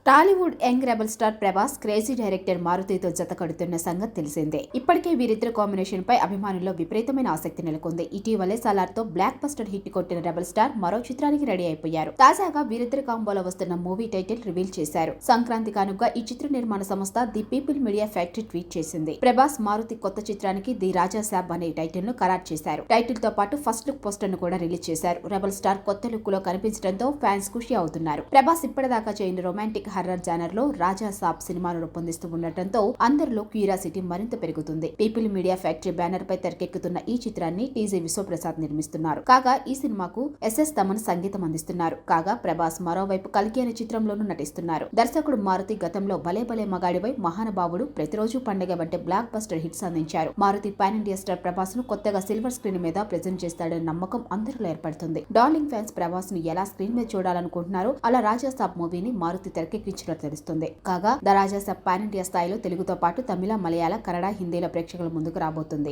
Tollywood young rebel star Prabhas crazy director మారుతితో జత కడుతున్న సంగతి తెలిసిందే. ఇప్పటికే వీరిద్దరు కాంబినేషన్ పై అభిమానుల్లో విపరీతమైన ఆసక్తి నెలకొంది. ఇటీవలే సలార్ తో బ్లాక్ బస్టర్ హిట్ కొట్టిన రెబల్ స్టార్ మరో చిత్రానికి రెడీ అయిపోయారు. తాజాగా వీరిద్దరు కాంబోలో వస్తున్న మూవీ టైటిల్ రివీల్ చేశారు. సంక్రాంతి కానుక ఈ చిత్ర నిర్మాణ సంస్థ the people media factory tweet చేసింది. ప్రభాస్ మారుతి కొత్త చిత్రానికి ది రాజా సాబ్ అనే టైటిల్ ను ఖరారు చేశారు. టైటిల్ తో పాటు ఫస్ట్ లుక్ పోస్టర్ ను కూడా రిలీజ్ చేశారు. రెబల్ స్టార్ కొత్త లుక్ లో కనిపించడంతో ఫ్యాన్స్ ఖుషి అవుతున్నారు. ప్రభాస్ ఇప్పటిదాకా చేయని రొమాంటిక్ హర్రర్ జానర్ లో రాజా సాబ్ సినిమాను రూపొందిస్తూ ఉండటంతో అందరిలో క్యూరియాసిటీ మరింత పెరుగుతుంది. పీపుల్ మీడియా ఫ్యాక్టరీ బ్యానర్ పై తెరకెక్కుతున్న ఈ చిత్రాన్ని టీజీ విశ్వప్రసాద్ నిర్మిస్తున్నారు. కాగా ఈ సినిమాకు ఎస్ఎస్ తమన్ సంగీతం అందిస్తున్నారు. కాగా ప్రభాస్ మరోవైపు కల్కి అనే చిత్రంలోనూ నటిస్తున్నారు. దర్శకుడు మారుతి గతంలో భలే భలే మగాడిపై మహానుభావుడు, ప్రతిరోజు పండుగ వంటి బ్లాక్ బస్టర్ హిట్స్ అందించారు. Maruthi pan India star Prabhas ను కొత్తగా సిల్వర్ స్క్రీన్ మీద ప్రెజెంట్ చేస్తాడనే నమ్మకం అందరిలో ఏర్పడుతుంది. డార్లింగ్ ఫ్యాన్స్ ప్రభాస్ ను ఎలా స్క్రీన్ మీద చూడాలనుకుంటున్నారో అలా రాజా సాబ్ మూవీని మారుతి తెరకెక్కించినట్లు తెలుస్తుంది. కాగా the Raja Saab pan India స్థాయిలో తెలుగుతో పాటు తమిళ, మలయాళ, కన్నడ, హిందీలో ప్రేక్షకుల ముందుకు రాబోతుంది.